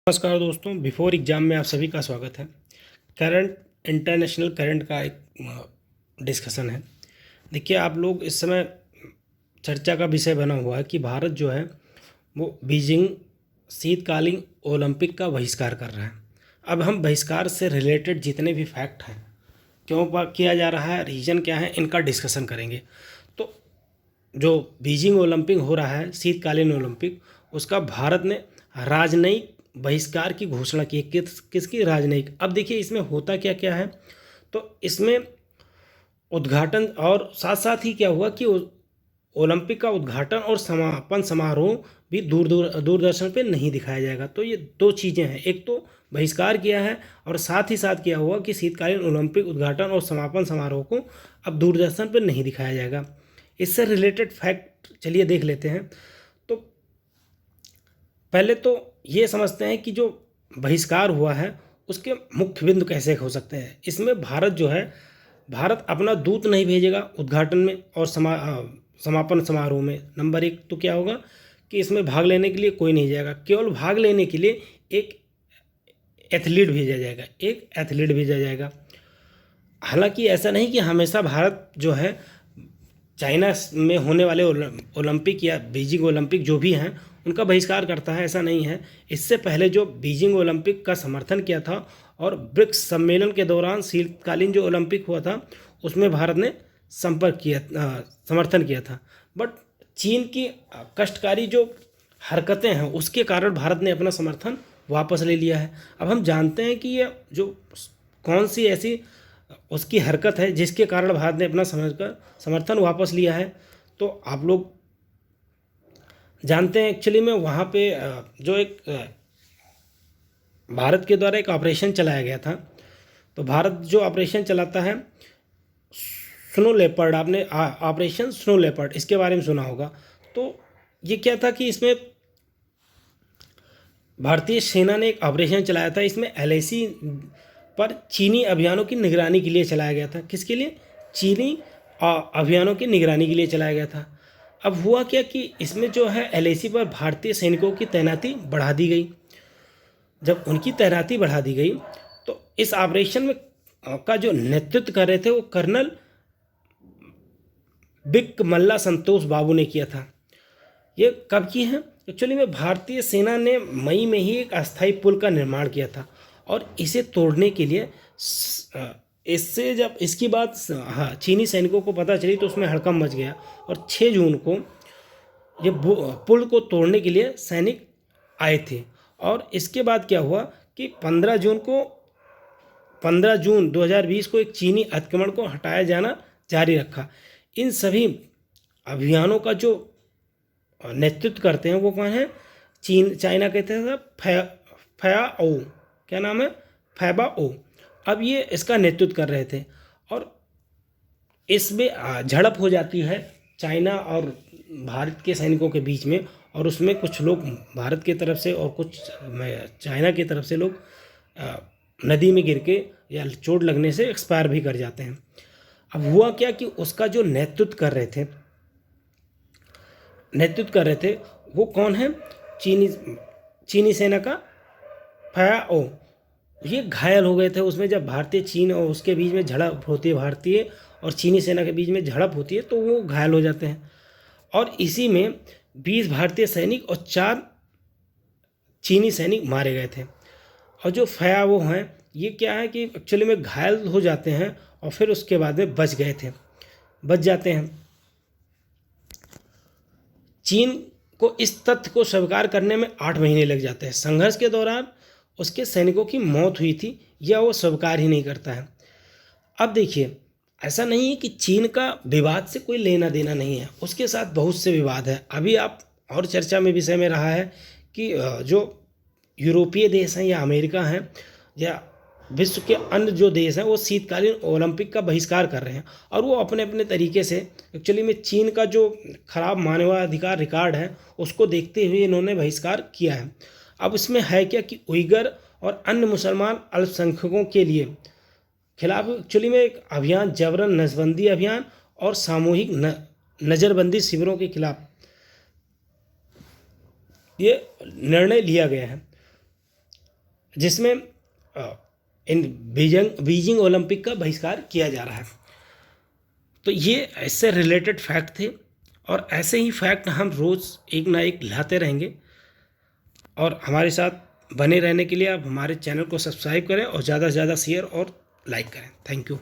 नमस्कार दोस्तों, before exam में आप सभी का स्वागत है। करंट इंटरनेशनल करंट का एक डिस्कशन है। देखिए, आप लोग इस समय चर्चा का विषय बना हुआ है कि भारत जो है वो बीजिंग शीतकालीन ओलंपिक का बहिष्कार कर रहा है। अब हम बहिष्कार से रिलेटेड जितने भी फैक्ट हैं, क्यों किया जा रहा है, रीज़न क्या है, इनका डिस्कशन करेंगे। तो जो बीजिंग ओलंपिक हो रहा है, शीतकालीन ओलंपिक, उसका भारत ने राजनयिक बहिष्कार की घोषणा की। किसकी? राजनयिक। अब देखिए, इसमें होता क्या क्या है। तो इसमें उद्घाटन और साथ साथ ही क्या हुआ कि ओलंपिक का उद्घाटन और समापन समारोह भी दूरदर्शन पे नहीं दिखाया जाएगा। तो ये दो चीज़ें हैं, एक तो बहिष्कार किया है और साथ ही साथ क्या हुआ कि शीतकालीन ओलंपिक उद्घाटन और समापन समारोह को अब दूरदर्शन पर नहीं दिखाया जाएगा। इससे रिलेटेड फैक्ट चलिए देख लेते हैं। तो पहले तो ये समझते हैं कि जो बहिष्कार हुआ है उसके मुख्य बिंदु कैसे हो सकते हैं। इसमें भारत जो है, भारत अपना दूत नहीं भेजेगा उद्घाटन में और समापन समारोह में। नंबर एक तो क्या होगा कि इसमें भाग लेने के लिए कोई नहीं जाएगा, केवल भाग लेने के लिए एक एथलीट भेजा जाएगा। हालांकि ऐसा नहीं कि हमेशा भारत जो है चाइना में होने वाले ओलंपिक या बीजिंग ओलंपिक जो भी हैं उनका बहिष्कार करता है, ऐसा नहीं है। इससे पहले जो बीजिंग ओलंपिक का समर्थन किया था और ब्रिक्स सम्मेलन के दौरान शीतकालीन जो ओलंपिक हुआ था उसमें भारत ने समर्थन किया था। बट चीन की कष्टकारी जो हरकतें हैं उसके कारण भारत ने अपना समर्थन वापस ले लिया है। अब हम जानते हैं कि ये जो कौन सी ऐसी उसकी हरकत है जिसके कारण भारत ने अपना समर्थन वापस लिया है। तो आप लोग जानते हैं, एक्चुअली में वहाँ पे जो एक भारत के द्वारा एक ऑपरेशन चलाया गया था। तो भारत जो ऑपरेशन चलाता है स्नो लेपर्ड, आपने ऑपरेशन स्नो लेपर्ड इसके बारे में सुना होगा। तो ये क्या था कि इसमें भारतीय सेना ने एक ऑपरेशन चलाया था। इसमें LAC पर चीनी अभियानों की निगरानी के लिए चलाया गया था। किसके लिए? चीनी अभियानों की निगरानी के लिए चलाया गया था। अब हुआ क्या कि इसमें जो है LAC पर भारतीय सैनिकों की तैनाती बढ़ा दी गई। जब उनकी तैनाती बढ़ा दी गई तो इस ऑपरेशन में का जो नेतृत्व कर रहे थे वो कर्नल बिकमल्ला संतोष बाबू ने किया था। ये कब की है? एक्चुअली में भारतीय सेना ने मई में ही एक अस्थायी पुल का निर्माण किया था और इसे तोड़ने के लिए इससे जब इसकी बात चीनी सैनिकों को पता चली तो उसमें हड़कंप मच गया और 6 जून को ये पुल को तोड़ने के लिए सैनिक आए थे। और इसके बाद क्या हुआ कि 15 जून 2020 को एक चीनी अतिक्रमण को हटाया जाना जारी रखा। इन सभी अभियानों का जो नेतृत्व करते हैं वो कौन है? चाइना के थे फयाओ, क्या नाम है? फैबाओ। अब ये इसका नेतृत्व कर रहे थे और इसमें झड़प हो जाती है चाइना और भारत के सैनिकों के बीच में। और उसमें कुछ लोग भारत की तरफ से और कुछ चाइना की तरफ से लोग नदी में गिर के या चोट लगने से एक्सपायर भी कर जाते हैं। अब हुआ क्या कि उसका जो नेतृत्व कर रहे थे वो कौन है? चीनी सेना का फयाओ। ये घायल हो गए थे उसमें। जब भारतीय चीन और उसके बीच में झड़प होती है, भारतीय और चीनी सेना के बीच में झड़प होती है तो वो घायल हो जाते हैं। और इसी में 20 भारतीय सैनिक और 4 चीनी सैनिक मारे गए थे। और जो फयाओ हैं ये क्या है कि एक्चुअली में घायल हो जाते हैं और फिर उसके बाद में बच जाते हैं। चीन को इस तथ्य को स्वीकार करने में 8 महीने लग जाते हैं। संघर्ष के दौरान उसके सैनिकों की मौत हुई थी, यह वो स्वीकार ही नहीं करता है। अब देखिए, ऐसा नहीं है कि चीन का विवाद से कोई लेना देना नहीं है, उसके साथ बहुत से विवाद है। अभी आप और चर्चा में विषय में रहा है कि जो यूरोपीय देश हैं या अमेरिका हैं या विश्व के अन्य जो देश हैं वो शीतकालीन ओलंपिक का बहिष्कार कर रहे हैं। और वो अपने अपने तरीके से, एक्चुअली में चीन का जो खराब मानवाधिकार रिकॉर्ड है उसको देखते हुए इन्होंने बहिष्कार किया है। अब इसमें है क्या कि उइगर और अन्य मुसलमान अल्पसंख्यकों के लिए खिलाफ एक्चुअली में एक अभियान, जबरन नसबंदी अभियान और सामूहिक नज़रबंदी शिविरों के खिलाफ ये निर्णय लिया गया है। जिसमें इन बीजिंग ओलंपिक का बहिष्कार किया जा रहा है। तो ये ऐसे रिलेटेड फैक्ट थे और ऐसे ही फैक्ट हम रोज़ एक ना एक लाते रहेंगे। और हमारे साथ बने रहने के लिए आप हमारे चैनल को सब्सक्राइब करें और ज़्यादा से ज़्यादा शेयर और लाइक करें। Thank you.